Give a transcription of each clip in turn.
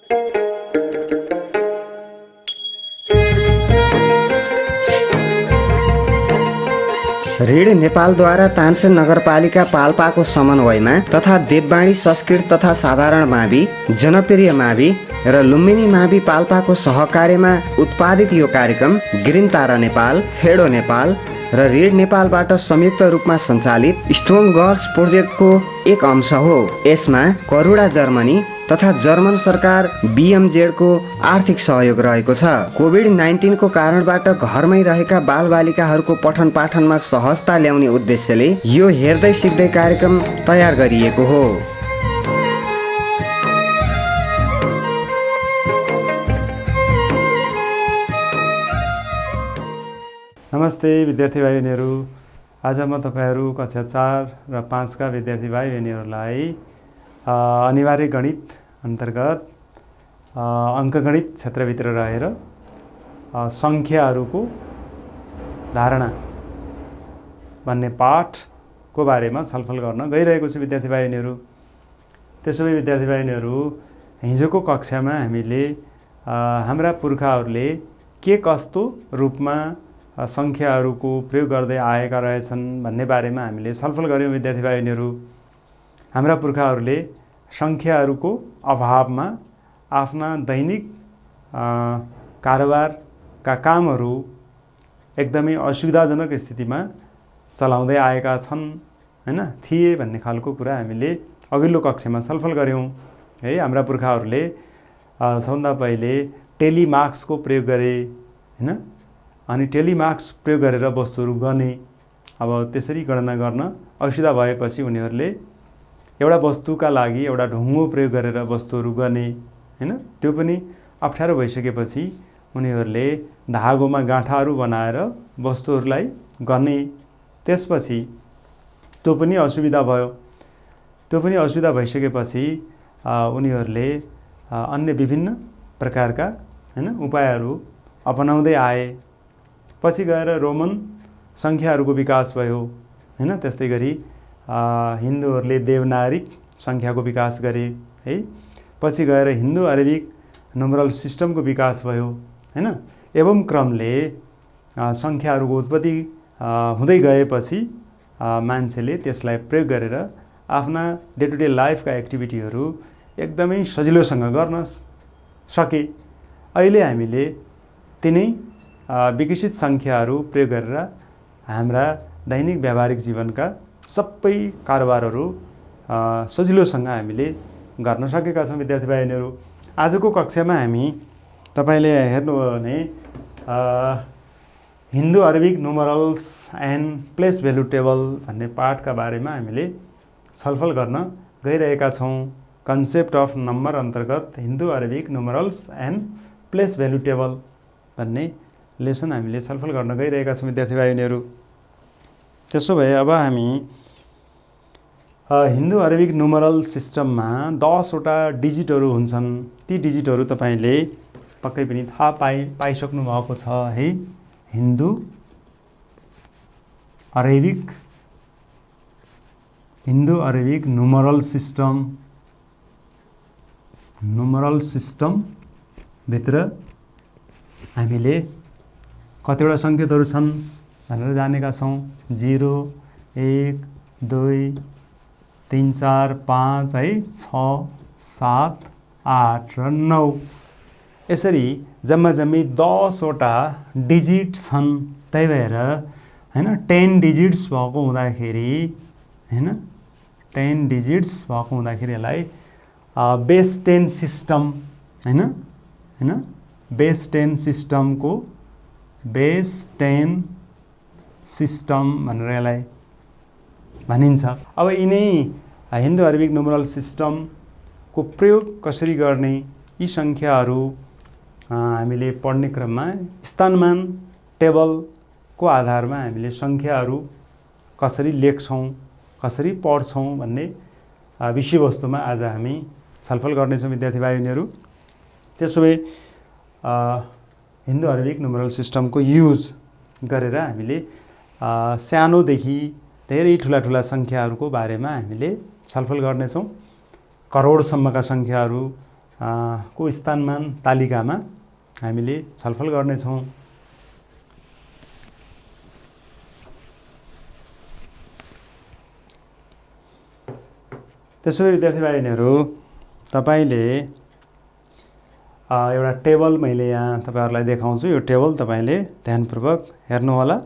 ऋण नेपालद्वारा तानसेन नगरपालिका पाल्पाको समन्वयमा तथा देववाणी संस्कृत तथा साधारण मावि, जनप्रिय मावि र लुम्बिनी मावि पाल्पाको सहकार्यमा उत्पादित यो कार्यक्रम ग्रिन तारा नेपाल, फेडो नेपाल र ऋण नेपालबाट संयुक्त रूपमा सञ्चालित स्ट्रङ गर्ल्स प्रोजेक्टको एक अंश हो। यसमा करुणा जर्मनी तथा जर्मन सरकार BMZ को आर्थिक सहयोग रहेको छ। कोभिड-19 को कारणबाट घरमै रहेका बालबालिकाहरूको पठन पाठनमा सहजता ल्याउने उद्देश्यले यो हेर्दै सिक्दै कार्यक्रम तयार गरिएको हो। नमस्ते विद्यार्थी भाइ बहिनीहरू, आज म तपाईहरू कक्षा 4 र 5 का विद्यार्थी भाइ बहिनीहरूलाई अनिवार्य गणित अन्तर्गत अङ्कगणित क्षेत्रभित्र रहेर सङ्ख्याहरूको धारणा भन्ने पाठको बारेमा छलफल गर्न गइरहेको छु विद्यार्थी भाइ बहिनीहरू। त्यसो भए विद्यार्थी भाइ बहिनीहरू, हिजोको कक्षामा हामीले हाम्रा पुर्खाहरूले के कस्तो रूपमा सङ्ख्याहरूको प्रयोग गर्दै आएका रहेछन् भन्ने बारेमा हामीले छलफल गऱ्यौँ विद्यार्थी भाइ बहिनीहरू। हाम्रा पुर्खाहरूले सङ्ख्याहरूको अभावमा आफ्ना दैनिक कारोबारका कामहरू एकदमै असुविधाजनक स्थितिमा चलाउँदै आएका छन् हैन थिए भन्ने खालको कुरा हामीले अघिल्लो कक्षामा छलफल गऱ्यौँ है। हाम्रा पुर्खाहरूले सबभन्दा पहिले टेलिमार्क्सको प्रयोग गरे हैन, अनि टेलिमार्क्स प्रयोग गरेर वस्तुहरू गने। अब त्यसरी गणना गर्न असुविधा भएपछि उनीहरूले एउटा वस्तुका लागि एउटा ढुङ्गो प्रयोग गरेर वस्तुहरू गर्ने हैन। त्यो पनि अप्ठ्यारो भइसकेपछि उनीहरूले धागोमा गाँठाहरू बनाएर वस्तुहरूलाई गर्ने। त्यसपछि त्यो पनि असुविधा भयो। त्यो पनि असुविधा भइसकेपछि उनीहरूले अन्य विभिन्न प्रकारका हैन उपायहरू अपनाउँदै आए। पछि गएर रोमन सङ्ख्याहरूको विकास भयो हैन। त्यस्तै गरी हिन्दूहरूले देवनागरिक सङ्ख्याको विकास गरे है। पछि गएर हिन्दू अरेबिक न्युमरल सिस्टमको विकास भयो हैन। एवं क्रमले सङ्ख्याहरूको उत्पत्ति हुँदै गएपछि मान्छेले त्यसलाई प्रयोग गरेर आफ्ना डे टु डे लाइफका एक्टिभिटीहरू एकदमै सजिलोसँग गर्न सके। अहिले हामीले तिनै विकसित सङ्ख्याहरू प्रयोग गरेर हाम्रा दैनिक व्यावहारिक जीवनका सबै कारोबारहरू सजिलोसँग हामीले गर्न सकेका छौँ विद्यार्थी भाइ बहिनीहरू। आजको कक्षामा हामी तपाईँले हेर्नुभयो भने Hindu Arabic न्युमरल्स and place value table भन्ने पाठका बारेमा हामीले छलफल गर्न गइरहेका छौँ। कन्सेप्ट अफ नम्बर अन्तर्गत Hindu Arabic न्युमरल्स and place value table भन्ने लेसन हामीले छलफल गर्न गइरहेका छौँ विद्यार्थी भाइ बहिनीहरू। त्यसो भए अब हामी हिन्दू अरेबिक न्युमरल सिस्टममा 10 वटा डिजिटहरू हुन्छन्। ती डिजिटहरू तपाईँले पक्कै पनि थाहा पाइसक्नु भएको छ है। हिन्दू अरेबिक न्युमरल सिस्टम भित्र हामीले कतिवटा सङ्केतहरू छन् भनेर जानेका छौँ। 0, 1, 2, 3, 4, 5 है, 6, 7, 8 र 9 यसरी जम्मै 10 वटा डिजिट छन्। त्यही भएर हैन 10 डिजिट्स भएको हुँदाखेरि हैन 10 डिजिट्स भएको हुँदाखेरि यसलाई बेस 10 सिस्टम हैन बेस 10 सिस्टमको बेस 10 सिस्टम भनेर यसलाई भनिन्छ। अब यिनै हिन्दू अरेबिक न्युमरल सिस्टमको प्रयोग कसरी गर्ने, यी सङ्ख्याहरू हामीले पढ्ने क्रममा स्थानमान टेबलको आधारमा हामीले सङ्ख्याहरू कसरी लेख्छौँ, कसरी पढ्छौँ भन्ने विषयवस्तुमा आज हामी छलफल गर्नेछौँ विद्यार्थी भाइ बहिनीहरू। त्यसो भए हिन्दू अरेबिक न्युमरल सिस्टमको युज गरेर हामीले सानोदेखि धेरै ठुला सङ्ख्याहरूको बारेमा हामीले छलफल गर्नेछौँ। करोडसम्मका सङ्ख्याहरू को स्थानमान तालिकामा हामीले छलफल गर्नेछौँ। त्यसो भए विद्यार्थी भाइ बहिनीहरू, तपाईले एउटा टेबल मैले यहाँ तपाईहरुलाई देखाउँछु। यो टेबल तपाईले ध्यानपूर्वक हेर्नु होला।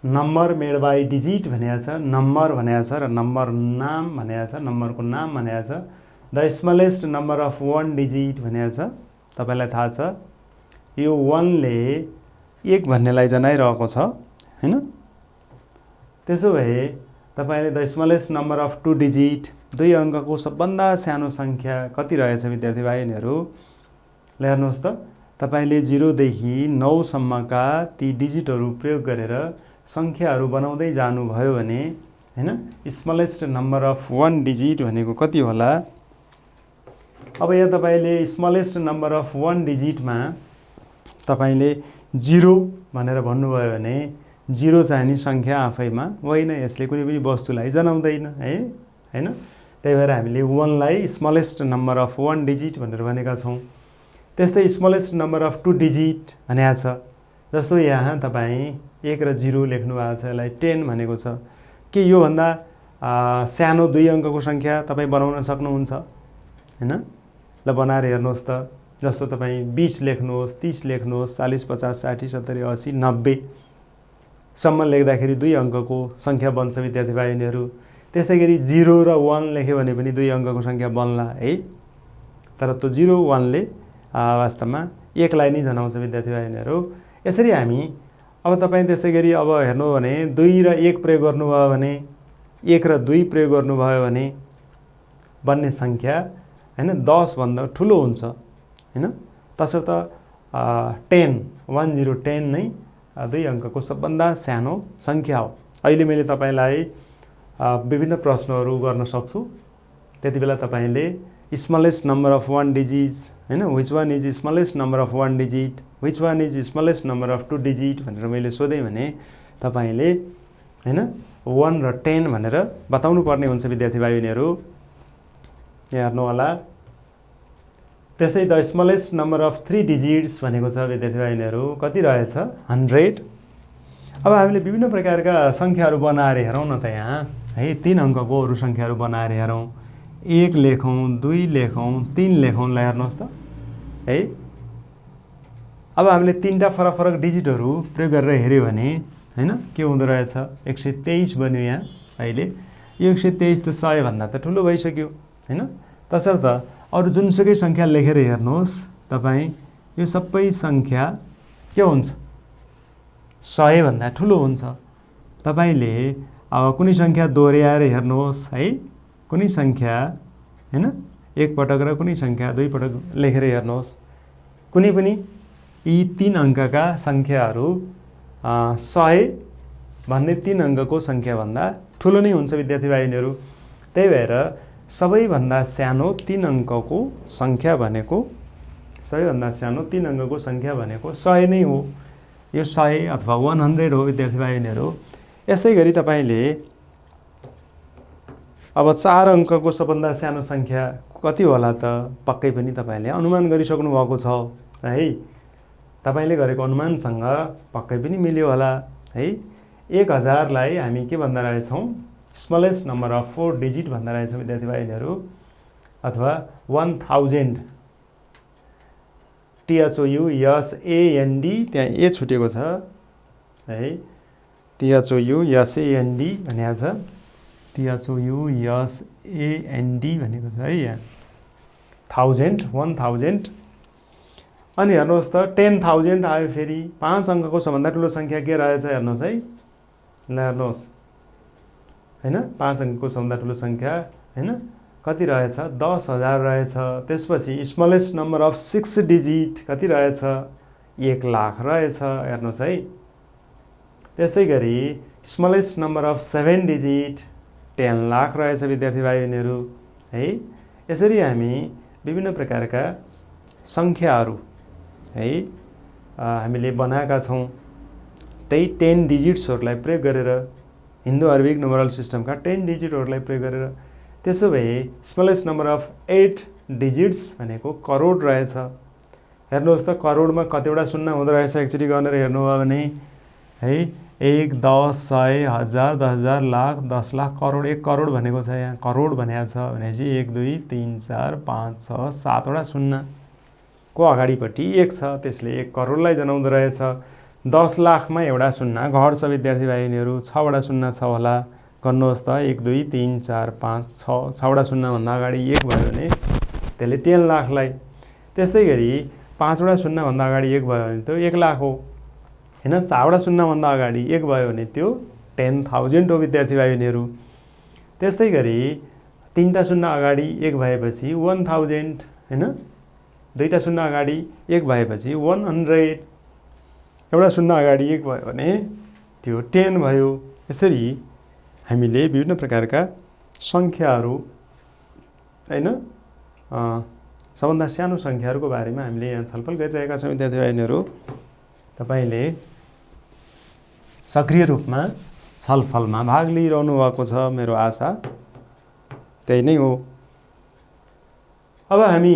नम्बर मेड बाई डिजिट भनेको छ, नम्बर भनेको छ र नम्बर नाम भनेको छ, नम्बरको नाम भनेको छ। The smallest number of 1 digit भनेको छ। तपाईलाई थाहा छ यो 1 ले 1 भन्नेलाई जनाइरहेको छ हैन। त्यसो भए तपाईले the smallest number of 2 digit, 2 अङ्कको सबभन्दा सानो संख्या कति रहेछ विद्यार्थी भाइहरुहरू? ल हेर्नुहोस् त, तपाईले 0 देखि 9 सम्मका ती डिजिटहरू प्रयोग गरेर संख्याहरू बनाउँदै जानुभयो भने हैन, स्मलेस्ट नम्बर अफ 1 डिजिट भनेको कति होला? अब यहाँ तपाईले स्मलेस्ट नम्बर अफ 1 डिजिटमा तपाईले 0 भनेर भन्नुभयो भने 0 चाहिँ नि संख्या आफैमा होइन, यसले कुनै पनि वस्तुलाई जनाउँदैन है हैन। त्यही भएर हामीले 1 लाई स्मलेस्ट नम्बर अफ 1 डिजिट भनेर भनेका छौं। त्यस्तै स्मलेस्ट नम्बर अफ 2 डिजिट भनेको छ। जस्तो यहाँ तपाई 1 र 0 लेख्नु भएको छ, यसलाई 10 भनेको छ। के यो भन्दा सानो 2 अङ्कको संख्या तपाई बनाउन सक्नुहुन्छ हैन? ल बनाएर हेर्नुहोस् त। जस्तो तपाई 20 लेख्नुहोस्, 30 लेख्नुहोस्, 40 50 60 70 80 90 सम्म लेख्दाखेरि 2 अङ्कको संख्या बन्छ विद्यार्थी भाइहरुहरू। त्यसैगरी 0 र 1 लेख्यो भने पनि 2 अङ्कको संख्या बन्ला है। तर त्यो 0 1 ले वास्तवमा 1 लाई नै जनाउँछ विद्यार्थी भाइहरुहरू। यसरी हामी अब तपाई त्यसैगरी अब हेर्नु भने 2 र 1 प्रयोग गर्नुभयो भने, 1 र 2 प्रयोग गर्नुभयो भने बन्ने संख्या हैन 10 भन्दा ठूलो हुन्छ हैन। तसर्थ 10 10 नै 2 अङ्कको सबभन्दा सानो संख्या हो। अहिले मैले तपाईलाई विभिन्न प्रश्नहरू गर्न सक्छु। त्यतिबेला तपाईले स्मलेस्ट नम्बर अफ 1 डिजिट हैन, which one is smallest number of 1 digit, which one is smallest number of 2 digit भनेर मैले सोधेँ भने तपाईले हैन 1 र 10 भनेर बताउनु पर्ने हुन्छ विद्यार्थी भाइहरुहरू। यहाँ हेर्नु होला। त्यसै the smallest number of 3 digits भनेको छ विद्यार्थी भाइहरुहरू, कति रहेछ? 100। अब हामीले विभिन्न प्रकारका संख्याहरू बनाएर हेरौँ न त यहाँ है। 3 अङ्कको अरु संख्याहरू बनाएर हेरौँ। 1 लेखौँ, 2 लेखौँ, 3 लेखौँ। ल हेर्नुहोस् त है। अब हामीले 3टा फरक फरक डिजिटहरू प्रयोग गरेर हेर्यो भने हैन के हुँदो रहेछ? 123 बन्यो यहाँ अहिले। यो 123 त 100 भन्दा त ठूलो भइसक्यो हैन। तसर्थ अरु जुनसुकै संख्या लेखेर हेर्नुहोस् तपाई, यो सबै संख्या के हुन्छ? 100 भन्दा ठूलो हुन्छ। तपाईले अब कुनै संख्या दोहोर्याएर हेर्नुहोस् है। कुनै संख्या हैन एक पटक र कुनै संख्या 2 पटक लेखेर हेर्नुहोस्। कुनै पनि यी 3 अङ्कका संख्याहरू 100 भन्ने 3 अङ्कको संख्या भन्दा ठूलो नै हुन्छ विद्यार्थी भाइहरुहरू। त्यही भएर सबैभन्दा सानो 3 अङ्कको संख्या भनेको, सबैभन्दा सानो 3 अङ्कको संख्या भनेको 100 नै हो। यो 100 अथवा 100 हो विद्यार्थी भाइहरुहरू। यस्तै गरी तपाईले अब 4 अङ्कको सबभन्दा सानो संख्या कति होला त? पक्कै पनि तपाईले अनुमान गरिसक्नु भएको छ है। तपाईले गरेको अनुमानसँग पक्कै पनि मिल्यो होला है। 1000 लाई हामी के भन्दा रहेछौं? स्मलेस्ट नम्बर अफ 4 डिजिट भन्दा रहेछौं विद्यार्थी भाइहरु। अथवा 1000 THOUSAND, त्यहाँ ए छुटेको छ है। THOUSAND भनेको छ, THOUSAND भनेको छ है यहाँ। 1000 अनि हेर्नुहोस् त 10000 आयो फेरि। 5 अङ्कको सबभन्दा ठूलो संख्या के रहेछ हेर्नुहोस् है। ल हेर्नुहोस् हैन, 5 अङ्कको सबभन्दा ठूलो संख्या हैन कति रहेछ? 10000 रहेछ। त्यसपछि स्मलेस्ट नम्बर अफ 6 डिजिट कति रहेछ? 1 लाख रहेछ। हेर्नुहोस् है। त्यसै गरी smallest number of 7 digit 10 lakh रहेछ विद्यार्थी भाइहरुहरू है। यसरी हामी विभिन्न प्रकारका संख्याहरू है हामीले बनाएका छौं। त्यही 10 डिजिट्सहरूलाई प्रयोग गरेर, हिन्दू अरबिक न्युमरल सिस्टमका 10 डिजिटहरूलाई प्रयोग गरेर। त्यसो भए स्मलेस्ट नम्बर अफ 8 डिजिट्स भनेको करोड रहेछ। हेर्नुहोस् त करोडमा कतिवटा शून्य हुँदो रहेछ एकचोटि गरेर हेर्नुभयो भने है 1 10 100 1000 10000 लाख 10 लाख करोड। 1 करोड भनेको छ यहाँ करोड भनेको छ भनेपछि 1 2 3 4 5 6 7 वटा शून्यको अगाडिपट्टि 1 छ, त्यसले 1 करोडलाई जनाउँदो रहेछ। 10 लाखमा एउटा शून्य घट्छ विद्यार्थी भाइ बहिनीहरू, 6 वटा शून्य छ होला। गर्नुहोस् त 1 2 3 4 5 6 6 वटा शून्यभन्दा अगाडि 1 भयो भने त्यसले 10 लाखलाई, त्यस्तै गरी 5 वटा शून्यभन्दा अगाडि 1 भयो भने त्यो 1 लाख हो हैन। 4 वटा शून्यभन्दा अगाडि 1 भयो भने त्यो 10,000 हो विद्यार्थी भाइ बहिनीहरू। त्यस्तै गरी 3टा शून्य अगाडि 1 भएपछि 1000 हैन। 2टा शून्य अगाडि 1 भएपछि 100, एउटा शून्य अगाडि 1 भयो भने त्यो 10 भयो। यसरी हामीले विभिन्न प्रकारका सङ्ख्याहरू हैन सबभन्दा सानो सङ्ख्याहरूको बारेमा हामीले यहाँ छलफल गरिरहेका छौँ विद्यार्थी भाइ बहिनीहरू। तपाईले सक्रिय रूपमा छलफलमा भाग लिइरहनु भएको छ, मेरो आशा त्यही नै हो। अब हामी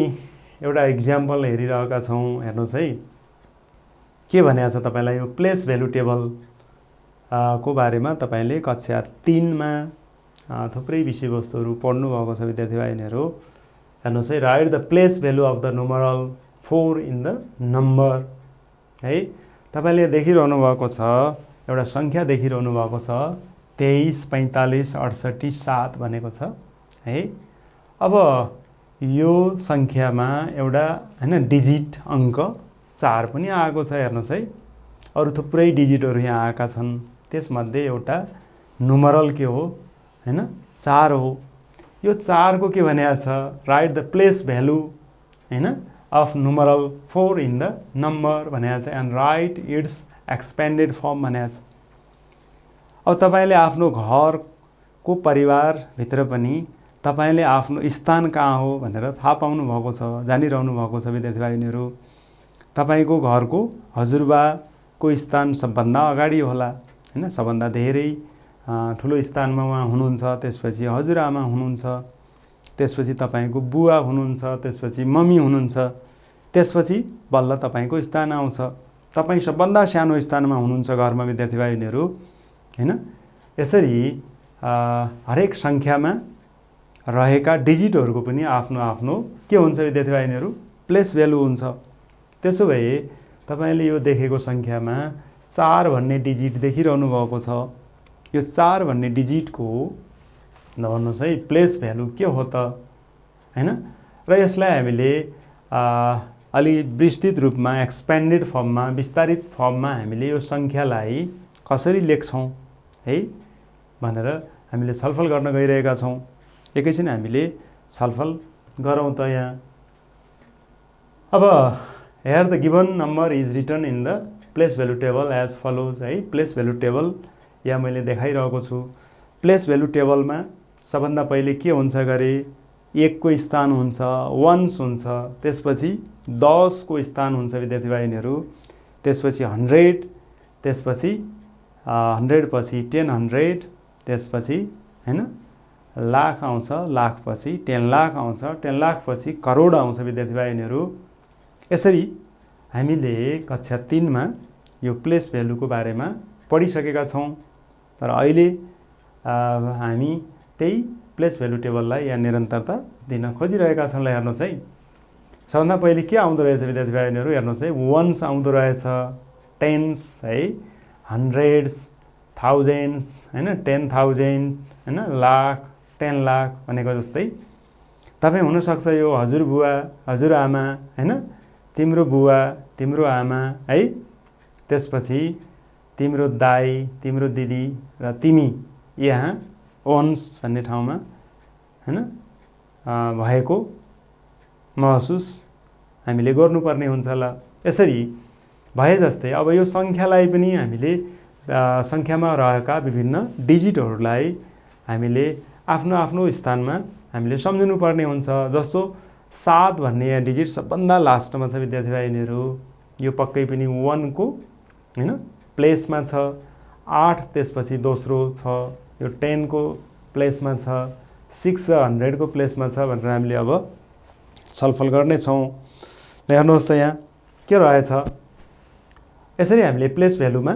एउटा इक्जाम्पल हेरिरहेका छौँ। हेर्नुहोस् है के भनेको छ तपाईलाई यो प्लेस भ्यालु टेबल को बारेमा। तपाईले कक्षा 3 मा थुप्रै विषयवस्तुहरू पढ्नु भएको छ विद्यार्थी भाइ बहिनीहरू। हेर्नुहोस् है, right the place value of the numeral 4 in the number है। तपाईले देखिरहनु भएको छ, एउटा सङ्ख्या देखिरहनु भएको छ 23 45 68 7 भनेको छ है। अब यो सङ्ख्यामा एउटा हैन डिजिट अङ्क 4 पनि आएको छ। हेर्नुहोस् है, अरू थुप्रै डिजिटहरू यहाँ आएका छन्, त्यसमध्ये एउटा न्युमरल के हो हैन 4 हो। यो 4 को के भनेको छ, राइट द प्लेस भ्यालु हैन of numeral 4 in the number भनेको छ, एन्ड राइट इट्स एक्सपेन्डेड फर्म भनेको छ। अब तपाईले आफ्नो घरको परिवारभित्र पनि तपाईले आफ्नो स्थान कहाँ हो भनेर थाहा पाउनु भएको छ, जानिरहनु भएको छ विद्यार्थी भाइ बहिनीहरू। तपाईको घरको हजुरबाको स्थान सबभन्दा अगाडि होला हैन, सबभन्दा धेरै ठुलो स्थानमा उहाँ हुनुहुन्छ। त्यसपछि हजुरआमा हुनुहुन्छ, त्यसपछि तपाईको बुवा हुनुहुन्छ, त्यसपछि मम्मी हुनुहुन्छ, त्यसपछि बल्ल तपाईको स्थान आउँछ। तपाई सबभन्दा सानो स्थानमा हुनुहुन्छ घरमा विद्यार्थी भाइ बहिनीहरू हैन। यसरी हरेक सङ्ख्यामा रहेका डिजिटहरूको पनि आफ्नो आफ्नो के हुन्छ विद्यार्थी भाइ बहिनीहरू, प्लेस भ्यालु हुन्छ। त्यसो भए तपाईले यो देखेको सङ्ख्यामा 4 भन्ने डिजिट देखिरहनु भएको छ। यो 4 भन्ने डिजिटको भन्नुहोस् है प्लेस भ्यालु के हो त हैन। र यसलाई हामीले अलि विस्तृत रूपमा एक्सपेन्डेड फर्ममा, विस्तारित फर्ममा हामीले यो सङ्ख्यालाई कसरी लेख्छौँ है भनेर हामीले छलफल गर्न गइरहेका छौँ। एकैछिन हामीले छलफल गरौँ त यहाँ। अब here the given number is written in the place value table as follows है। प्लेस भ्यालु टेबल यहाँ मैले देखाइरहेको छु। प्लेस भ्यालु टेबलमा सबभन्दा पहिले के हुन्छ गरे, 1 को स्थान हुन्छ, वन्स हुन्छ, त्यसपछि 10 को स्थान हुन्छ विद्यार्थी भाइ बहिनीहरू, त्यसपछि 100, त्यसपछि 100 पछि 10,100, त्यसपछि हैन लाख आउँछ, लाख पछि 10 लाख आउँछ, 10 लाख पछि करोड आउँछ विद्यार्थी भाइ बहिनीहरू। यसरी हामीले कक्षा 3 मा यो प्लेस भ्यालुको बारेमा पढिसकेका छौँ। तर अहिले हामी त्यही प्लेस भ्यालु टेबललाई यहाँ निरन्तरता दिन खोजिरहेका छौँ। हेर्नुहोस् है, सबभन्दा पहिले के आउँदो रहेछ विद्यार्थी भाइ बहिनीहरू, हेर्नुहोस् है, वन्स आउँदो रहेछ, टेन्स है, हन्ड्रेड्स, थाउजेन्ड्स हैन, 10,000 हैन, लाख, 10 लाख भनेको जस्तै। तपाईँ हुनसक्छ यो हजुरबुवा हजुरआमा हैन, तिम्रो बुवा तिम्रो आमा है, त्यसपछि तिम्रो दाइ तिम्रो दिदी र तिमी यहाँ ओन्स भन्ने ठाउँमा हैन भएको महसुस हामीले गर्नुपर्ने हुन्छ ल। यसरी भए जस्तै अब यो सङ्ख्यालाई पनि हामीले सङ्ख्यामा रहेका विभिन्न डिजिटहरूलाई हामीले आफ्नो आफ्नो स्थानमा हामीले सम्झिनुपर्ने हुन्छ। जस्तो 7 भन्ने यहाँ डिजिट सबभन्दा लास्टमा छ विद्यार्थी भाइ बहिनीहरू, यो पक्कै पनि 1 को हैन प्लेसमा छ, 8 त्यसपछि दोस्रो छ, यो 10 को प्लेसमा छ, 6 र 100 को प्लेसमा छ भनेर हामीले अब छलफल गर्नेछौँ। ल हेर्नुहोस् त यहाँ के रहेछ। यसरी हामीले प्लेस भ्यालुमा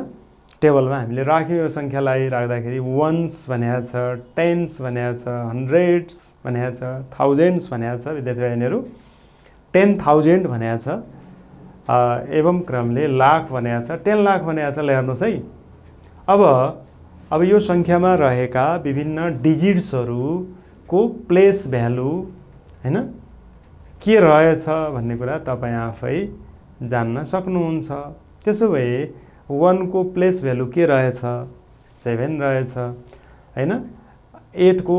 टेबलमा हामीले राख्यौँ। यो सङ्ख्यालाई राख्दाखेरि वन्स भनेको छ, टेन्स भनेको छ, हन्ड्रेड्स भनेको छ, थाउजन्ड्स भनेको छ विद्यार्थी बहिनीहरू। 10,000 भनेको छ, एवं क्रमले लाख भनेको छ, 10 लाख भनेको छ। ल हेर्नुहोस् है, अब यो सङ्ख्यामा रहेका विभिन्न डिजिट्सहरूको प्लेस भ्यालु हैन के रहेछ भन्ने कुरा तपाईँ आफै जान्न सक्नुहुन्छ। त्यसो भए 1 को प्लेस भ्यालु के रहेछ, 7 रहेछ हैन। 8 को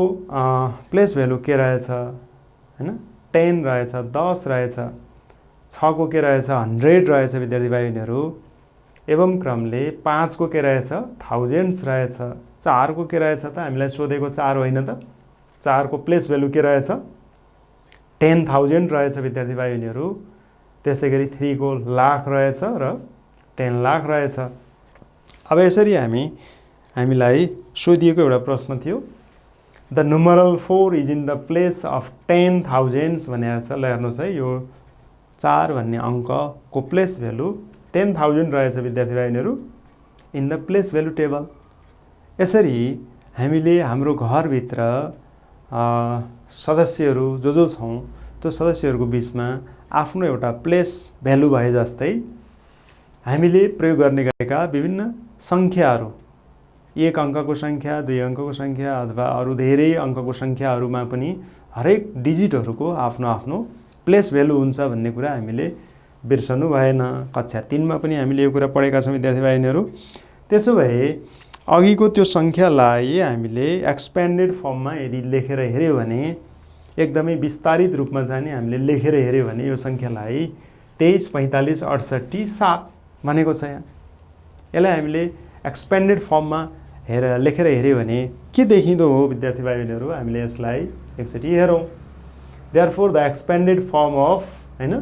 प्लेस भ्यालु के रहेछ हैन, 10 रहेछ, 10 रहेछ। 6 को के रहेछ, 100 रहेछ विद्यार्थी बहिनीहरू। एवं क्रमले 5 को के रहेछ, थाउजन्ड्स रहेछ। 4 को के रहेछ त, हामीलाई सोधेको 4 होइन त। 4 को प्लेस भ्यालु के रहेछ, 10,000 रहेछ विद्यार्थी बहिनीहरू। त्यसै गरी 3 को लाख रहेछ र 10 लाख रहेछ। अब यसरी हामीलाई सोधिएको एउटा प्रश्न थियो, the numeral 4 is in the place of 10,000 भनेको छ। ल हेर्नुहोस् है, यो 4 भन्ने अङ्कको प्लेस भ्यालु 10,000 रहेछ विद्यार्थी बहिनीहरू in the place value table. यसरी हामीले हाम्रो घरभित्र सदस्यहरू जो छौँ त्यो सदस्यहरूको बिचमा आफ्नो एउटा प्लेस भ्यालु भए जस्तै हामीले प्रयोग गर्ने गरेका विभिन्न सङ्ख्याहरू, 1 अङ्कको सङ्ख्या, 2 अङ्कको सङ्ख्या अथवा अरू धेरै अङ्कको सङ्ख्याहरूमा पनि हरेक डिजिटहरूको आफ्नो आफ्नो प्लेस भ्यालु हुन्छ भन्ने कुरा हामीले बिर्सनु भएन। कक्षा 3 मा पनि हामीले यो कुरा पढेका छौँ विद्यार्थी बहिनीहरू। त्यसो भए अघिको त्यो सङ्ख्यालाई हामीले एक्सपेन्डेड फर्ममा यदि लेखेर हेऱ्यो भने, एकदमै विस्तारित रूपमा चाहिँ हामीले लेखेर हेऱ्यो भने यो सङ्ख्यालाई 23, 45, 68, 7 भनेको छ यहाँ। यसलाई हामीले एक्सपेन्डेड फर्ममा लेखेर हेऱ्यो भने के देखिँदो हो विद्यार्थी बहिनीहरू, हामीले यसलाई एकचोटि हेरौँ। देयरफोर द एक्सपेन्डेड फर्म अफ हैन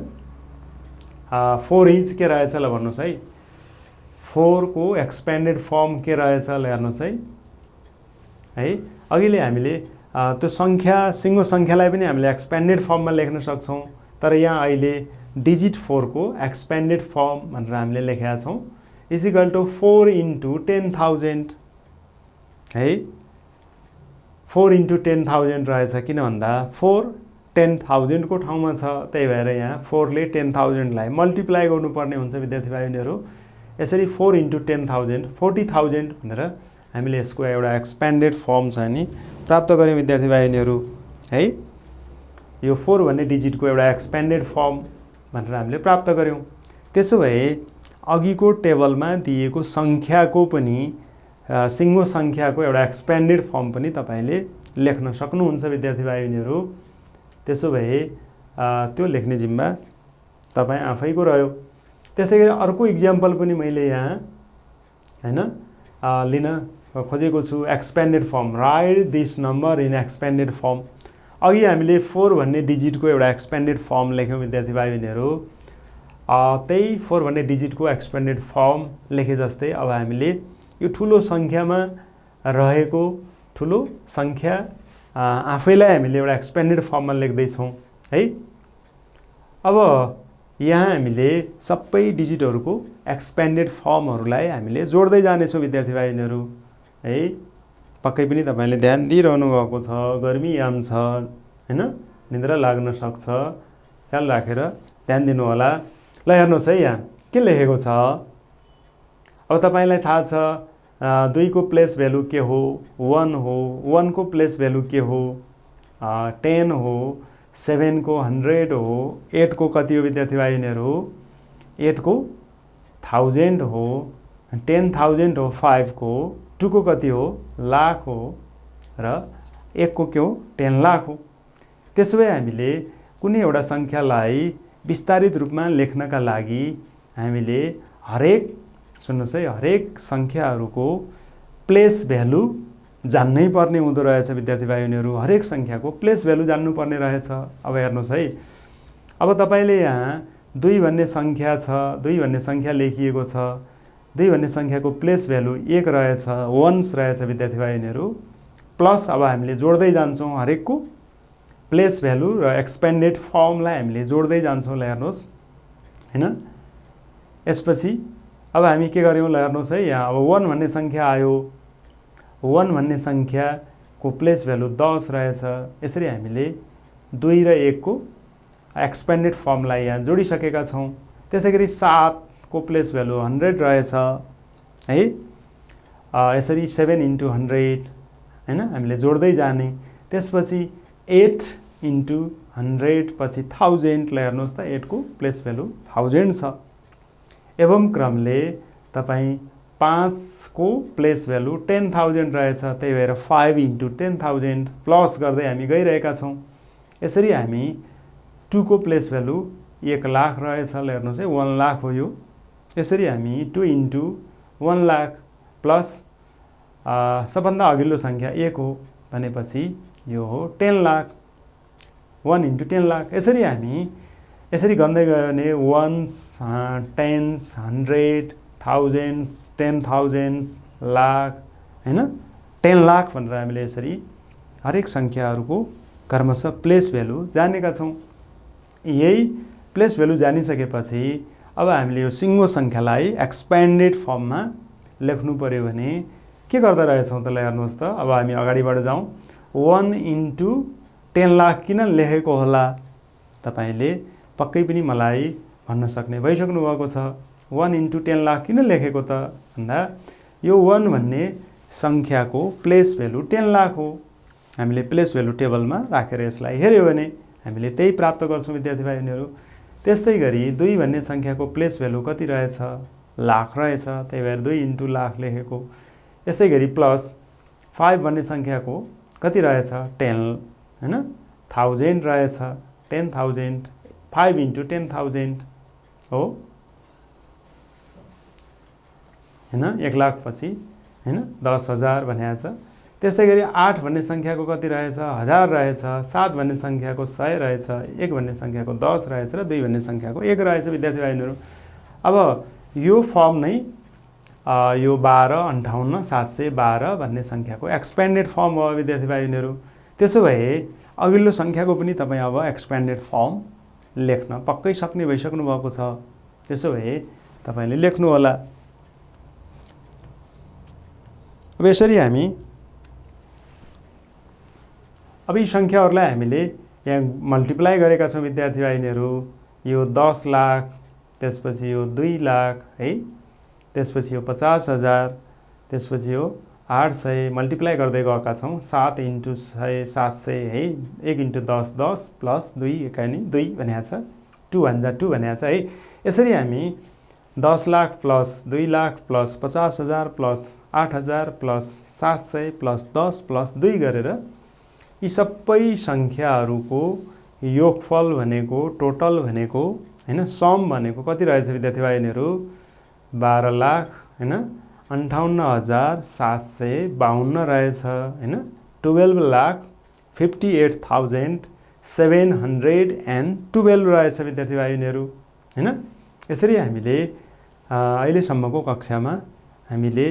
4 इज के रहेछ, ल भन्नुहोस् है। 4 को एक्सपेन्डेड फर्म के रहेछ, ल हेर्नुहोस् है। अघिले हामीले त्यो सङ्ख्या, सिङ्गो सङ्ख्यालाई पनि हामीले एक्सपेन्डेड फर्ममा लेख्न सक्छौँ। तर यहाँ अहिले डिजिट 4 को एक्सपेन्डेड फर्म भनेर हामीले लेखेका छौँ, इज इक्वल टु 4 इन्टु 10,000 है। 4 इन्टु 10,000 रहेछ, किन भन्दा 4 10,000 को ठाउँमा छ। त्यही भएर यहाँ 4 ले 10,000 लाई मल्टिप्लाई गर्नुपर्ने हुन्छ विद्यार्थी बहिनीहरू। यसरी 4 इन्टु 10,000 40,000 भनेर हामीले यसको एउटा एक्सपेन्डेड फर्म चाहिँ नि प्राप्त गऱ्यौँ विद्यार्थी बहिनीहरू है। यो 4 भन्ने डिजिटको एउटा एक्सपेन्डेड फर्म भनेर हामीले प्राप्त गऱ्यौँ। त्यसो भए अघिको टेबलमा दिएको सङ्ख्याको पनि सिङ्गो सङ्ख्याको एउटा एक्सपेन्डेड फर्म पनि तपाईँले लेख्न सक्नुहुन्छ विद्यार्थी बहिनीहरू। त्यसो भए त्यो लेख्ने जिम्मा तपाईँ आफैको रह्यो। त्यसै गरी अर्को इक्जाम्पल पनि मैले यहाँ हैन लिन खोजेको छु। Expanded form, write this number in expanded form. अघि हामीले 4 भन्ने डिजिटको एउटा एक्सपेन्डेड फर्म लेख्यौँ विद्यार्थी बहिनीहरू। त्यही 4 भन्ने डिजिटको एक्सपेन्डेड फर्म लेखे जस्तै अब हामीले यो ठुलो सङ्ख्यामा रहेको ठुलो सङ्ख्या आफैलाई हामीले एउटा एक्सपेन्डेड फर्ममा लेख्दैछौँ है। अब यहाँ हामीले सबै डिजिटहरूको एक्सपेन्डेड फर्महरूलाई हामीले जोड्दै जानेछौँ विद्यार्थी बहिनीहरू है। पक्कै पनि तपाईँले ध्यान दिइरहनु भएको छ, गर्मी याम छ हैन, निद्रा लाग्न सक्छ, ख्याल राखेर ध्यान दिनु होला। ल हेर्नुहोस् है, यहाँ के लेखेको छ। अब तपाईँलाई थाहा छ 2 को प्लेस भ्यालु के हो, 1 हो। 1 को प्लेस भ्यालु के हो, 10 हो। 7 को 100 हो। 8 को कति हो विद्यार्थी बहिनीहरू, 8 को 1000 हो। 10,000 हो 5 को। 2 को कति हो, लाख हो। र 1 को के हो, 10 लाख हो। त्यसो भए हामीले कुनै एउटा सङ्ख्यालाई विस्तारित रूपमा लेख्नका लागि हामीले हरेक, सुन्नुहोस् है, हरेक सङ्ख्याहरूको प्लेस भ्यालु जान्नै पर्ने हुँदो रहेछ विद्यार्थी बहिनीहरू। हरेक सङ्ख्याको प्लेस भ्यालु जान्नुपर्ने रहेछ। अब हेर्नुहोस् है, अब तपाईँले यहाँ 2 भन्ने सङ्ख्या छ, 2 भन्ने सङ्ख्या लेखिएको छ। 2 भन्ने सङ्ख्याको प्लेस भ्यालु 1 रहेछ, वन्स रहेछ विद्यार्थी बहिनीहरू। प्लस अब हामीले जोड्दै जान्छौँ, हरेकको प्लेस भ्यालु र एक्सपेन्डेड फर्मलाई हामीले जोड्दै जान्छौँ। ल हेर्नुहोस् हैन। यसपछि अब हामी के गर्यौँ ल हेर्नुहोस् है, यहाँ अब 1 भन्ने सङ्ख्या आयो। 1 भन्ने सङ्ख्याको प्लेस भ्यालु 10 रहेछ। यसरी हामीले 2 र 1 को एक्सपेन्डेड फर्मलाई यहाँ जोडिसकेका छौँ। त्यसैगरी 7 को प्लेस भ्यालु 100 रहेछ है। यसरी 7 × 100 हैन हामीले जोड्दै जाने। त्यसपछि 8 × 100 पछि 1000। ल हेर्नुहोस् त 8 को प्लेस भ्यालु 1000 छ। एवं क्रमले तपाईँ 5 को प्लेस भ्यालु 10,000 रहेछ। त्यही भएर 5 × 10,000 प्लस गर्दै हामी गइरहेका छौँ। यसरी हामी 2 को प्लेस भ्यालु 1 लाख रहेछ। ल हेर्नुहोस् है 1 लाख हो यो। यसरी हामी 2 × 1 लाख प्लस सबभन्दा अघिल्लो सङ्ख्या 1 हो भनेपछि यो हो 10 लाख। 1 × 10 लाख। यसरी हामी यसरी गर्दै गयो भने 1s 10s 100 thousands 10,000 लाख हैन 10 लाख भनेर हामीले यसरी हरेक सङ्ख्याहरूको क्रमशः प्लेस भ्यालु जानेका छौँ। यही प्लेस भ्यालु जानिसकेपछि अब हामीले यो सिङ्गो सङ्ख्यालाई एक्सपेन्डेड फर्ममा लेख्नु पर्यो भने के गर्दा रहेछौँ त ल हेर्नुहोस् त। अब हामी अगाडिबाट जाउँ। 1 × 10 लाख किन लेखेको होला तपाईले पक्कै पनि मलाई भन्न सक्ने भइसक्नु भएको छ। 1 × 10 लाख किन लेखेको त भन्दा यो 1 भन्ने सङ्ख्याको प्लेस भ्यालु 10 लाख हो। हामीले प्लेस भ्यालु टेबलमा राखेर यसलाई हेर्यो भने हामीले त्यही प्राप्त गर्छौँ विद्यार्थी भाइहरू। त्यस्तै गरी 2 भन्ने सङ्ख्याको प्लेस भ्यालु कति रहेछ लाख रहेछ। त्यही भएर 2 × लाख लेखेको। यसै गरी प्लस 5 भन्ने सङ्ख्याको कति रहेछ 10 हैन 1000 रहेछ। 10,000 5 × 10,000 हो हैन 1 लाख पछि हैन 10,000 भनेको छ। त्यसै गरी 8 भन्ने सङ्ख्याको कति रहेछ 1000 रहेछ। 7 भन्ने सङ्ख्याको 100 रहेछ। 1 भन्ने सङ्ख्याको 10 रहेछ र 2 भन्ने सङ्ख्याको 1 रहेछ विद्यार्थी भाइहरू। अब यो फर्म नै यो 12 58 712 भन्ने सङ्ख्याको एक्सपेन्डेड फर्म हो विद्यार्थी भाइहरू। त्यसो भए अघिल्लो सङ्ख्याको पनि तपाईँ अब एक्सपेन्डेड फर्म लेख्न पक्कै सक्ने भइसक्नु भएको छ। त्यसो भए तपाईले लेख्नु होला। अब यसरी हामी अब यी सङ्ख्याहरूलाई हामीले यहाँ मल्टिप्लाई गरेका छौँ विद्यार्थी भाइहरू। यो 10 लाख त्यसपछि यो 2 लाख है त्यसपछि यो 50,000 त्यसपछि यो 800 मल्टिप्लाई गर्दै गएका छौँ। 7 × 100 700 है 1 × 10 10 प्लस 2 एकानी 2 भनेको छ 2 × 2 भनेको छ है। यसरी हामी 10 lakh plus 2 lakh plus 50,000 plus 8,000 plus 700 plus 10 plus 2 गरेर यी सबै सङ्ख्याहरूको योगफल भनेको टोटल भनेको हैन सम भनेको कति रहेछ विद्यार्थी भाइहरू 12 लाख हैन 58,752 रहेछ हैन 12,58,712 रहेछ विद्यार्थी भाइहरू हैन। यसरी हामीले अहिलेसम्मको कक्षामा हामीले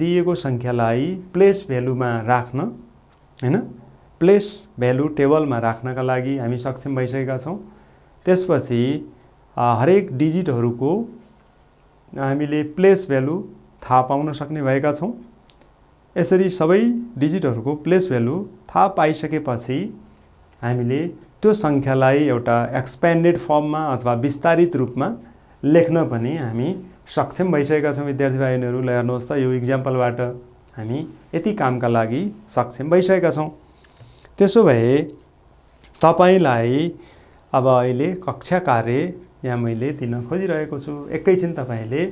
दिएको सङ्ख्यालाई प्लेस भ्यालुमा राख्न हैन प्लेस भ्यालु टेबलमा राख्नका लागि हामी सक्षम भइसकेका छौँ। त्यसपछि हरेक डिजिटहरूको हामीले प्लेस भ्यालु थाहा पाउन सक्ने भएका छौँ। यसरी सबै डिजिटहरूको प्लेस भ्यालु थाहा पाइसकेपछि हामीले त्यो सङ्ख्यालाई एउटा एक्सपेन्डेड फर्ममा अथवा विस्तारित रूपमा लेख्न पनि हामी सक्षम भइसकेका छौँ विद्यार्थी भाइहरू। ल हेर्नुहोस् त यो इक्जाम्पलबाट हामी यति कामका लागि सक्षम भइसकेका छौँ। त्यसो भए तपाईलाई अब अहिले कक्षा कार्य यहाँ मैले दिन खोजिरहेको छु। एकैछिन तपाईले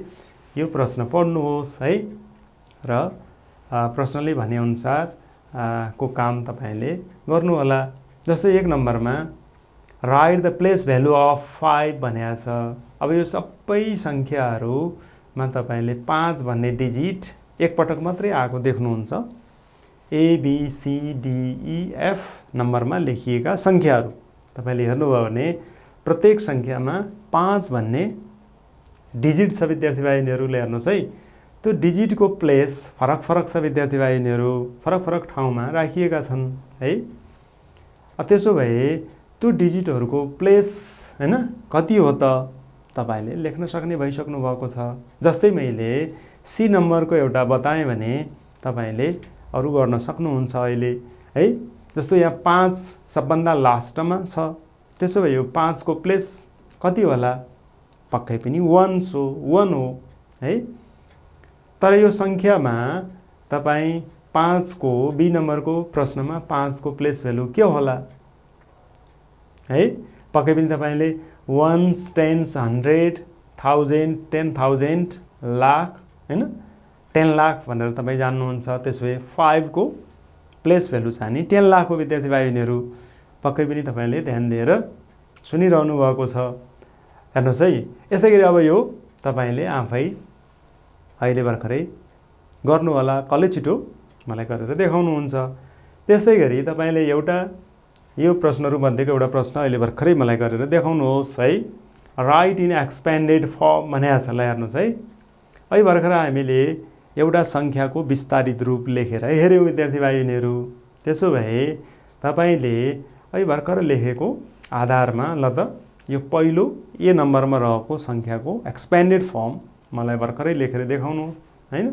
यो प्रश्न पढ्नुहोस् है र प्रश्नले भनेअनुसार को काम तपाईले गर्नु होला। जस्तै 1 नम्बरमा right the place value of 5 भनेको छ। अब यो सबै सङ्ख्याहरूमा तपाईले 5 भन्ने डिजिट एक पटक मात्रै आएको देख्नुहुन्छ। ABCDEF नम्बरमा लेखिएका सङ्ख्याहरू तपाईले हेर्नुभयो भने प्रत्येक सङ्ख्यामा 5 भन्ने डिजिट छ विद्यार्थी भाइहरूले हेर्नुहोस् है। त्यो डिजिटको प्लेस फरक फरक छ विद्यार्थी भाइहरू फरक फरक ठाउँमा राखिएका छन् है। त्यसो भए त्यो डिजिटहरूको प्लेस हैन कति हो त तपाईले लेख्न सक्ने भइसक्नु भएको छ। जस्तै मैले सी नम्बरको एउटा बताएँ भने तपाईले अरु गर्न सक्नुहुन्छ अहिले है। जस्तो यहाँ 5 सबभन्दा लास्टमा छ, त्यसो भए यो 5 को प्लेस कति होला? पक्कै पनि 1 हो है। तर यो संख्यामा तपाई 5 को बी नम्बरको प्रश्नमा 5 को प्लेस भ्यालु के होला है? पक्कै पनि तपाईले 1s 10s 100 1000 10,000 लाख हैन 10 लाख भनेर तपाई जान्नुहुन्छ। त्यसो भए 5 को प्लेस भ्यालु छ नि 10 लाख हो। विद्यार्थी भाइहरुहरू पक्कै पनि तपाईले ध्यान दिएर सुनिरहनु भएको छ। हेर्नुस् है, यसै गरी अब यो तपाईले आफै अहिले भर्खरै गर्नु होला। कले छिटो मलाई गरेर देखाउनुहुन्छ। त्यसै गरी तपाईले एउटा यो प्रश्नहरु मध्येको एउटा प्रश्न अहिले भर्खरै मलाई गरेर देखाउनुहोस् है। राइट इन एक्सपेन्डेड फर्म भनेको छ। ल हेर्नुस् है, अहिले भर्खर हामीले एउटा संख्याको विस्तारित रूप लेखेर हेर्यौं विद्यार्थी भाइहरुहरू। त्यसो भए तपाईले अहिले भर्खर लेखेको आधारमा ल त यो पहिलो ए नम्बरमा रहेको संख्याको एक्सपेन्डेड फर्म मलाई भर्खरै लेखेर देखाउनु हैन,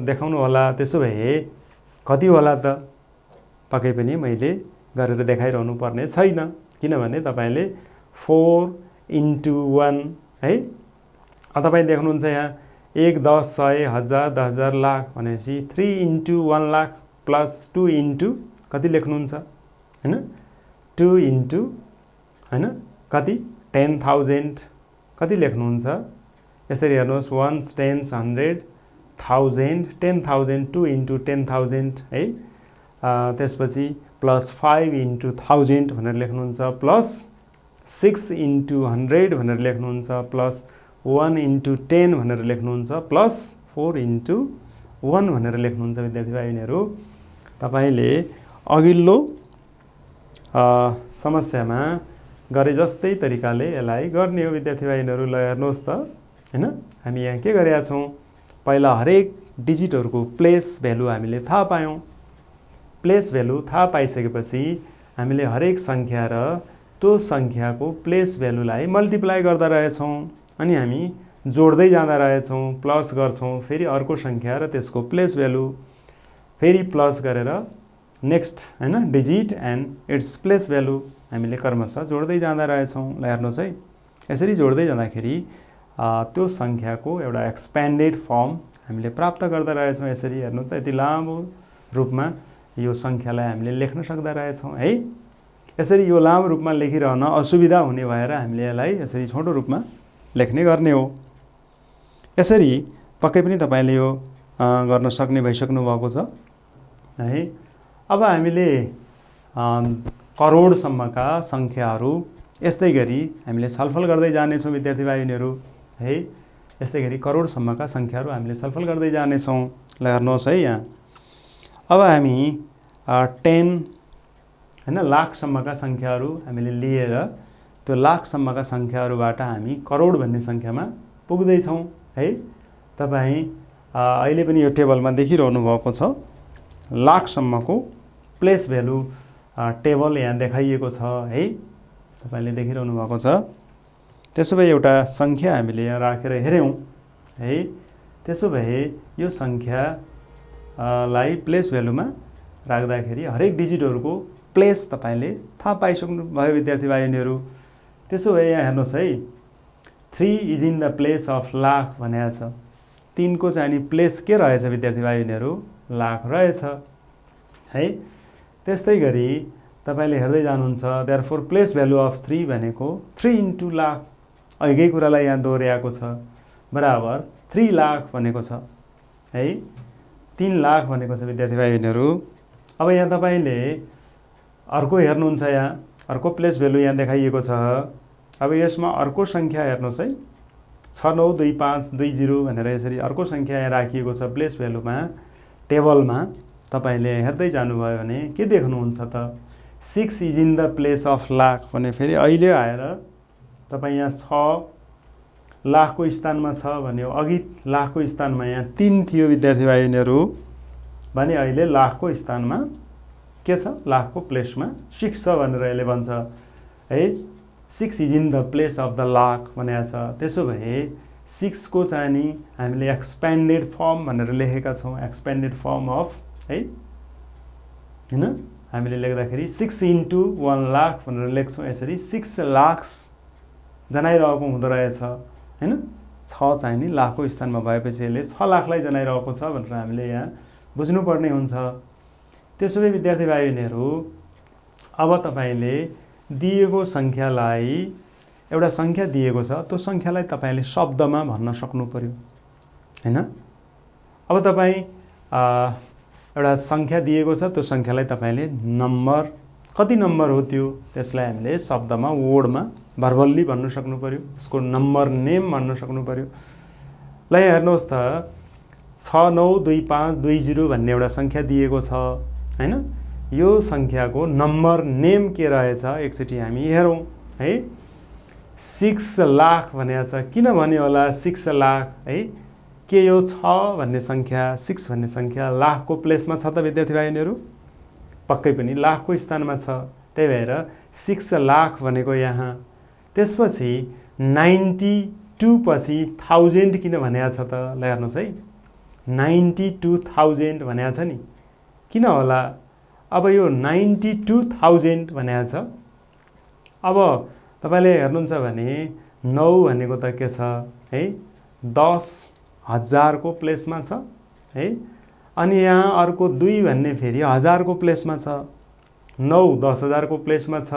देखाउनु होला। त्यसो भए कति होला त? पक्कै पनि मैले गरेर देखाइरहनु पर्ने छैन, किनभने तपाईले 4 into 1 है। तपाई देख्नुहुन्छ यहाँ 1 10 100 1000 10000 लाख भनेपछि 3 into 1 लाख प्लस 2 into कति लेख्नुहुन्छ हैन 2 into हैन कति 10,000 कति लेख्नुहुन्छ? यसरी हेर्नुहोस् 1s 10s 100 1000 10,000 2 into 10,000 है। त्यसपछि प्लस 5 into 1000 भनेर लेख्नुहुन्छ, प्लस 6 into 100 भनेर लेख्नुहुन्छ, प्लस 1 into 10 भनेर लेख्नुहुन्छ, प्लस 4 into 1 भनेर लेख्नुहुन्छ। विद्यार्थी भाइहरुहरू तपाईले अघिल्लो समस्यामा गरे जस्तै तरिकाले यसलाई गर्ने हो। विद्यार्थी भाइहरुहरू ल हेर्नुहोस् त हैन, हामी यहाँ के गरेका छौं? पहिला हरेक डिजिटहरुको प्लेस भ्यालु हामीले थाहा पायौं। प्लेस भ्यालु थाहा पाइसकेपछि हामीले हरेक संख्या र त्यो संख्याको प्लेस भ्यालुलाई मल्टिप्लाई गर्दा रहेछौं अनि हामी जोड्दै जाँदा रहेछौं, प्लस गर्छौं, फेरि अर्को संख्या र त्यसको प्लेस भ्यालु फेरि प्लस गरेर नेक्स्ट हैन digit and its place value हामीले क्रमशः जोड्दै जाँदा रहेछौं। ल हेर्नुस् है, यसरी जोड्दै जाँदाखेरि त्यो संख्याको एउटा एक्सपेन्डेड फर्म हामीले प्राप्त गर्दा रहेछौं। यसरी हेर्नु त यति लामो रूपमा यो संख्यालाई हामीले लेख्न सक्दा रहेछौं है। यसरी यो लामो रूपमा लेखिरहन असुविधा हुने भएर हामीले यसलाई यसरी छोटो रूपमा लेख्ने गर्ने हो। यसरी पक्कै पनि तपाईले यो गर्न सक्ने भइसक्नु भएको छ है। अब हामीले करोड सम्मका संख्याहरू यस्तै गरी हामीले छलफल गर्दै जाने छौं विद्यार्थी भाइहरुहरू है। यस्तै गरी करोड सम्मका संख्याहरू हामीले छलफल गर्दै जाने छौं। ल हेर्नुहोस् है, यहाँ अब हामी 10 हैन लाख सम्मका संख्याहरू हामीले लिएर त्यो लाख सम्मका संख्याहरूबाट हामी करोड भन्ने संख्यामा पुग्दै छौं है। तपाई अहिले पनि यो टेबलमा देखिरहनु भएको छ। लाख सम्मको प्लेस भ्यालु टेबल यहाँ देखाइएको छ है, तपाईले देखिरहनु भएको छ। त्यसो भए एउटा संख्या हामीले यहाँ राखेर हेर्यौं है। त्यसो भए यो संख्या लाई प्लेस भ्यालुमा राख्दाखेरि हरेक डिजिटहरुको प्लेस तपाईले थाहा पाइसक्नु भयो विद्यार्थी भाइहरुहरू। त्यसो भए यहाँ हेर्नुहोस् है, 3 is in the place of lakh भनेको छ। 3 को चाहिँ प्लेस के रहेछ विद्यार्थी भाइहरुहरू? लाख रहेछ है। त्यस्तै गरी तपाईले हेर्दै जानुहुन्छ, देयरफोर प्लेस भ्यालु अफ 3 भनेको 3 into लाख, अघिकै कुरालाई यहाँ दोहोर्याएको छ, बराबर 3 लाख भनेको छ है। 3 लाख भनेको छ विद्यार्थी भाइहरुहरू। अब यहाँ तपाईले अर्को हेर्नुहुन्छ, यहाँ अर्को प्लेस भ्यालु यहाँ देखाइएको छ। अब यसमा अर्को संख्या हेर्नुहोस् है, 692520 भनेर यसरी अर्को संख्या यहाँ राखिएको छ प्लेस भ्यालुमा टेबलमा। तपाईले हेर्दै जानुभयो भने के देख्नुहुन्छ त? 6 is in the place of lakh भने फेरि अहिले आएर तपाई यहाँ 6 लाखको स्थानमा छ भन्यो। अघि लाखको स्थानमा यहाँ 3 थियो विद्यार्थी भाइहरुहरू भने अहिले लाखको स्थानमा के छ लाखको प्लेसमा 6 छ भनेर यसले भन्छ है 6 is in the place of the lakh भनेको छ। त्यसो भए 6 को चाहिँ नि हामीले एक्सपेन्डेड फर्म भनेर लेखेका छौँ, एक्सपेन्डेड फर्म अफ है हैन। हामीले लेख्दाखेरि 6 इन्टु 1 लाख भनेर लेख्छौँ। यसरी 6 लाख जनाइरहेको हुँदो रहेछ हैन। 6 चाहिँ नि लाखको स्थानमा भएपछि यसले 6 लाखलाई जनाइरहेको छ भनेर हामीले यहाँ बुझ्नुपर्ने हुन्छ। त्यसो भए विद्यार्थी भाइ बहिनीहरू अब तपाईले दिएको संख्यालाई एउटा संख्या दिएको छ, त्यो संख्यालाई तपाईले शब्दमा भन्न सक्नु पर्यो हैन। अब तपाई एउटा संख्या दिएको छ, त्यो संख्यालाई तपाईले नम्बर कति नम्बर हो त्यो त्यसलाई हामीले शब्दमा वर्डमा भर्बल्ली भन्न सक्नु पर्यो, यसको नम्बर नेम भन्न सक्नु पर्यो। ल हेर्नुहोस् त 692520 भन्ने एउटा संख्या दिएको छ हैन। यो संख्याको नम्बर नेम के रहेछ एकचोटि हामी हेरौँ है। 6 लाख भनेको छ, किन भन्यो होला 6 लाख है। के यो 6 भन्ने संख्या 6 भन्ने संख्या लाखको प्लेसमा छ त विद्यार्थी भाइहरुहरू? पक्कै पनि लाखको स्थानमा छ। त्यही भएर 6 लाख भनेको यहाँ। त्यसपछि 92 पछि 1000 किन भनेको छ त? ल हेर्नुस् है 92,000 भनेको छ नि, किन होला? अब यो 92,000 भनेको छ। अब तपाईले हेर्नुहुन्छ भने 9 भनेको त के छ है 10,000 को प्लेसमा छ है। अनि यहाँ अर्को 2 भन्ने फेरि 1000 को प्लेसमा छ। 9 10,000 को प्लेसमा छ,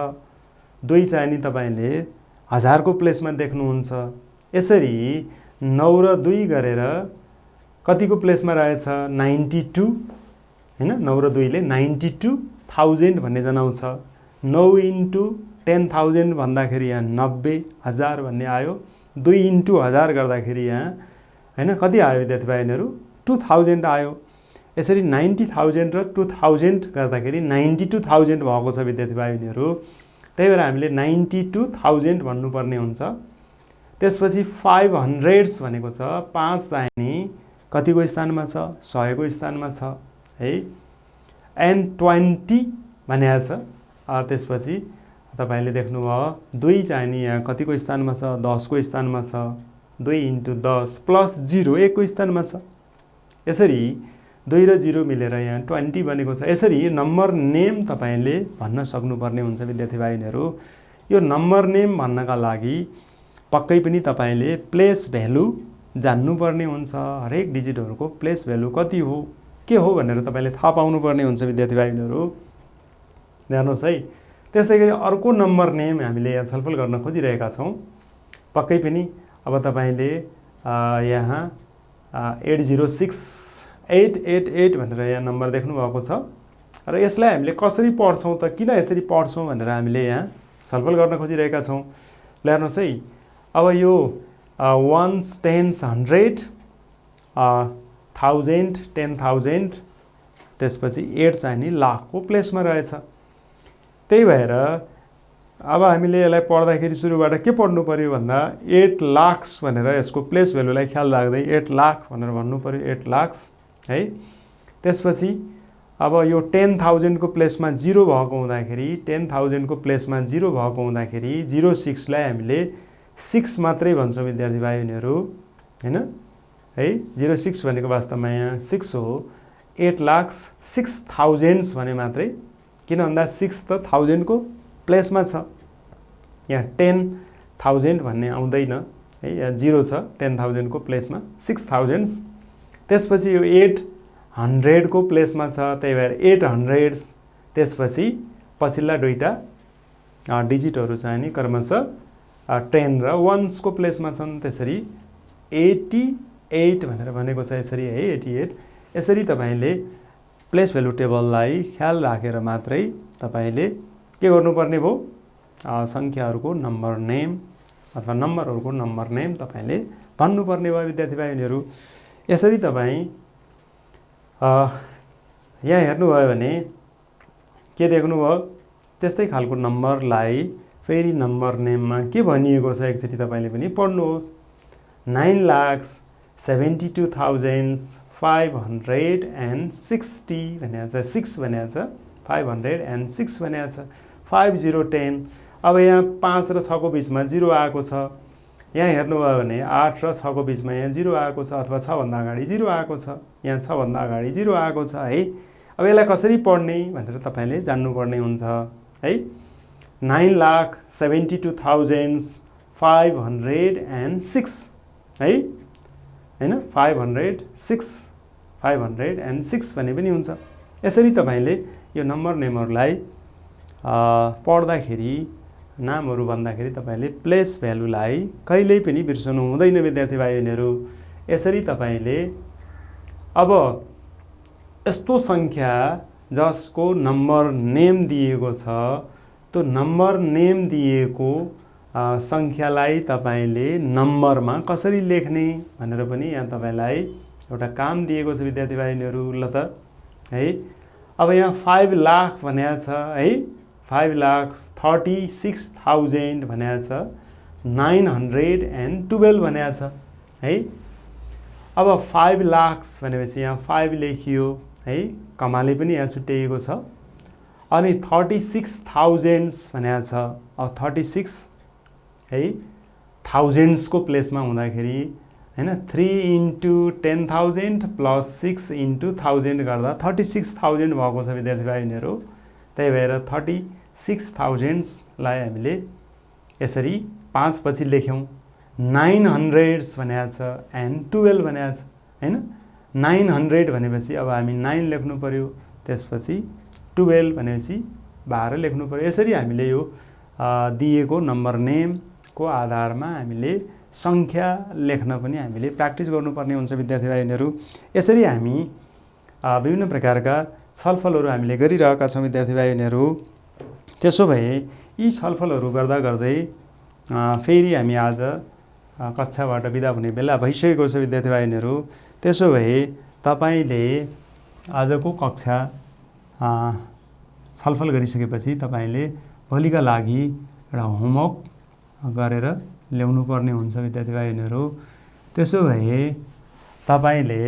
2 चाहिँ नि तपाईले 1000 को प्लेसमा देख्नुहुन्छ। यसरी 9 र 2 गरेर कतिको प्लेसमा रहेछ 92 हैन। 9 र 2 ले 92,000 भन्ने जनाउँछ। 9 इन्टु 10,000 भन्दाखेरि यहाँ 90,000 भन्ने आयो। 2 इन्टु 1000 गर्दाखेरि यहाँ हैन कति आयो विद्यार्थी भाइहरुहरू? 2000 आयो। यसरी 90,000 र 2000 गर्दाखेरि 92,000 भएको छ विद्यार्थी भाइहरुहरू। त्यही भएर हामीले 92,000 भन्नुपर्ने हुन्छ। त्यसपछि 500 भनेको छ 5 चाहिँ नि कतिको स्थानमा छ? 100 को स्थानमा छ है। एन्ड 20 भनेको छ। त्यसपछि तपाईले देख्नुभयो 2 चाहिँ नि यहाँ कतिको स्थानमा छ? 10 को स्थानमा छ। 2 इन्टु 10 प्लस 0 1 को स्थानमा छ। यसरी 2 र 0 मिलेर यहाँ 20 बनेको छ। यसरी नम्बर नेम तपाईले भन्न सक्नुपर्ने हुन्छ विद्यार्थी भाइहरुहरू। यो नम्बर नेम भन्नका लागि पक्कै पनि तपाईले प्लेस भ्यालु जान्नुपर्ने हुन्छ। हरेक डिजिटहरुको प्लेस भ्यालु कति हो के हो भनेर तपाईले थाहा पाउनुपर्ने हुन्छ विद्यार्थी भाइहरुहरू। हेर्नुस् है। त्यसैगरी अर्को नम्बर नेम हामीले यहाँ छलफल गर्न खोजिरहेका छौं। पक्कै पनि अब तपाईले यहाँ 806,888 भनेर यहाँ नम्बर देख्नु भएको छ र यसलाई हामीले कसरी पढ्छौं त? किन यसरी पढ्छौं भनेर हामीले यहाँ छलफल गर्न खोजिरहेका छौं। ल हेर्नुस् है। अब यो 1s 10s 100 1000 10,000 त्यसपछि 8 चाहिँ नि लाखको प्लेसमा रहेछ। त्यही भएर अब हामीले यसलाई पढ्दाखेरि सुरुबाट के पढ्नु पर्यो भन्दा 8 लाख भनेर यसको प्लेस भ्यालुलाई ख्याल राख्दै 8 लाख भनेर भन्नु पर्यो। 8 लाख है। त्यसपछि अब यो 10,000 को प्लेसमा 0 भएको हुँदाखेरि 10,000 को प्लेसमा 0 भएको हुँदाखेरि 06 लाई हामीले 6 मात्रै भन्छौं विद्यार्थी भाइहरुहरू हैन है। 06 भनेको वास्तवमा यहाँ 6 हो। 8 लाख 6,000 भने मात्रै, किन भन्दा 6 त 1000 को प्लेसमा छ। यहाँ 10,000 भन्ने आउँदैन है। यहाँ 0 छ 10,000 को प्लेसमा 6,000। त्यसपछि यो 800 को प्लेसमा छ। त्यही भएर 800। त्यसपछि पछिल्ला दुईटा डिजिटहरु चाहिँ नि क्रमशः 10 र 1s को प्लेसमा छन्। त्यसरी 88 भनेर भनेको छ यसरी है 88। यसरी तपाईले प्लेस भ्यालु टेबललाई ख्याल राखेर मात्रै तपाईले के गर्नुपर्ने भो? संख्याहरुको नम्बर नेम अथवा नम्बरहरुको नम्बर नेम तपाईले भन्नुपर्ने भयो विद्यार्थी भाइहरुहरू। यसरी तपाई यहाँ हेर्नुभयो भने के देख्नुभयो? त्यस्तै खालको नम्बरलाई फेरि नम्बर नेममा के भनिएको छ एकचोटि तपाईले पनि पढ्नुहोस्। 9,72,560 भनेको छ। 6 भनेको छ 506 भनेको छ 5010। अब यहाँ 5 र 6 को बिचमा 0 आएको छ। यहाँ हेर्नुभयो भने 8 र 6 को बिचमा यहाँ 0 आएको छ, अथवा 6 भन्दा अगाडि 0 आएको छ, यहाँ 6 भन्दा अगाडि 0 आएको छ है। अब यसलाई कसरी पढ्ने भनेर तपाईले जान्नुपर्ने हुन्छ है। 9,72,506 है हैन, 506 भने पनि हुन्छ। यसरी तपाईले यो नम्बर नेमहरुलाई पढ्दाखेरि, नामहरु भन्दाखेरि तपाईले प्लेस भ्यालुलाई कहिल्यै पनि बिर्सनु हुँदैन विद्यार्थी भाइहरुहरू। यसरी तपाईले अब यस्तो संख्या जसको नम्बर नेम दिएको छ, त्यो नम्बर नेम दिएको संख्यालाई तपाईले नम्बरमा कसरी लेख्ने भनेर पनि यहाँ तपाईलाई एउटा काम दिएको छ विद्यार्थी भाइहरुहरू। ल त है, अब यहाँ 5 लाख भनेको छ है, 5,36,000 भनेको छ, 912 भनेको छ है। अब 5 लाख भनेपछि यहाँ 5 लेखियो है, कमाले पनि यहाँ छुट्याइएको छ। अनि 36,000 भनेको छ। अब 36 है थाउजेंड्स को प्लेसमा हुँदाखेरि हैन 3 into 10,000 plus 6 into 1000 गर्दा 36,000 भएको छ विद्यार्थी भाइहरुहरू। त्यही भएर 36,000 लाई हामीले यसरी 5 पछि लेख्यौं। 900 भनेको छ and 12 भनेको छ हैन। 900 भनेपछि अब हामी 9 लेख्नु पर्यो, त्यसपछि 12 भनेपछि 12 लेख्नु पर्यो। यसरी हामीले यो दिएको नम्बर नेम को आधारमा हामीले संख्या लेख्न पनि हामीले प्र्याक्टिस गर्नुपर्ने हुन्छ विद्यार्थी भाइहरुहरू। यसरी हामी विभिन्न प्रकारका छलफलहरू हामीले गरिरहेका छौं विद्यार्थी भाइहरुहरू। त्यसो भए यी छलफलहरू गर्दा गर्दै फेरि हामी आज कक्षाबाट बिदा हुने बेला भइसकेको छ विद्यार्थी भाइहरुहरू। त्यसो भए तपाईले आजको कक्षा छलफल गरिसकेपछि तपाईले भोलिका लागि एउटा होमवर्क गरेर ल्याउनु पर्ने हुन्छ विद्यार्थी भाइहरुहरू। त्यसो भए तपाईले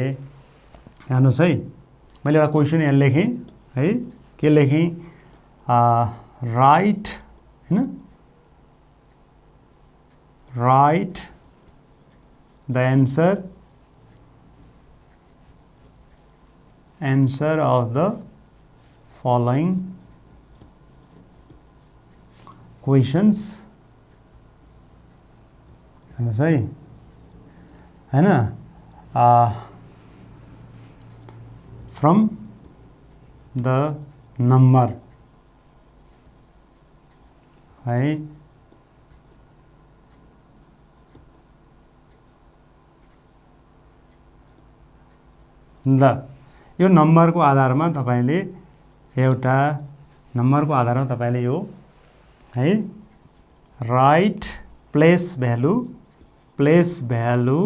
हेर्नुस् है, मैले एउटा क्वेशन यहाँ लेखेँ है, के लेखेँ, राइट हैन, right the answer of the following questions हेर्नुस् है हैन, from the number है। ल यो नम्बरको आधारमा तपाईले एउटा नम्बरको आधारमा तपाईले यो है राइट प्लेस भ्यालु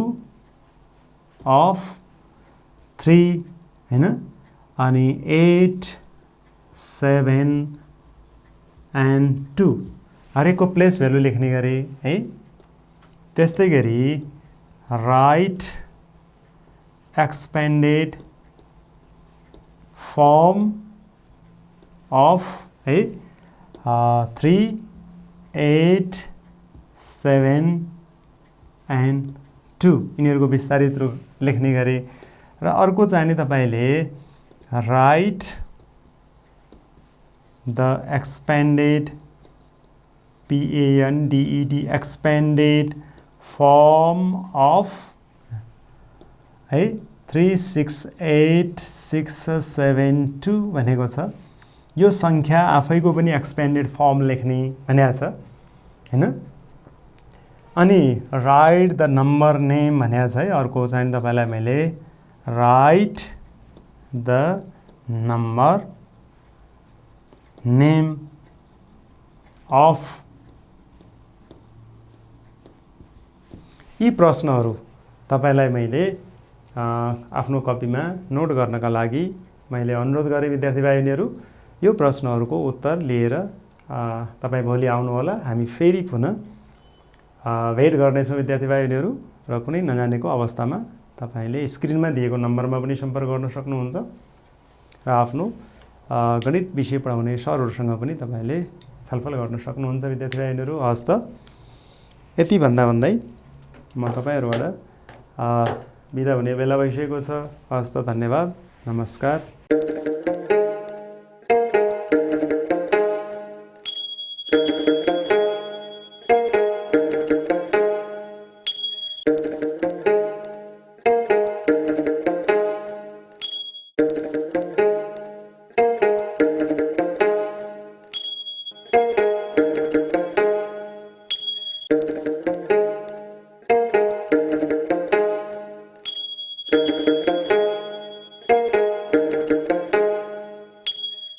अफ 3 हैन, अनि 8 7 and 2 हरेकको प्लेस भ्यालु लेख्ने गरे है। त्यस्तै गरी राइट एक्सपेन्डेड फर्म अफ है 3 8 7 and 2 यिनीहरुको विस्तारित रूप लेख्ने गरे। र अर्को चाहिँ तपाईले write the expanded PANDED expanded form of है 368672 भनेको छ। यो संख्या आफैको पनि एक्सपेन्डेड फर्म लेख्ने भनेको छ हैन। अनि राइट द नम्बर नेम भनेको छ है। अर्को चाहिँ तपाईलाई मैले right the number name of, यी प्रश्नहरू तपाईलाई मैले आफ्नो कपीमा नोट गर्नका लागि मैले अनुरोध गरे विद्यार्थी भाइहरुहरू। यो प्रश्नहरूको उत्तर लिएर तपाई भोलि आउनु होला। हामी फेरि पुनः भेट गर्नेछौं विद्यार्थी भाइहरुहरू। र कुनै नजानेको अवस्थामा तपाईले स्क्रिनमा दिएको नम्बरमा पनि सम्पर्क गर्न सक्नुहुन्छ र आफ्नो गणित विषय पढाउने सरहरूसँग पनि तपाईँले छलफल गर्न सक्नुहुन्छ विद्यार्थी भाइहरू। हस् त, यति भन्दै म तपाईँहरूबाट बिदा हुने बेला भइसकेको छ। हस् त, धन्यवाद, नमस्कार।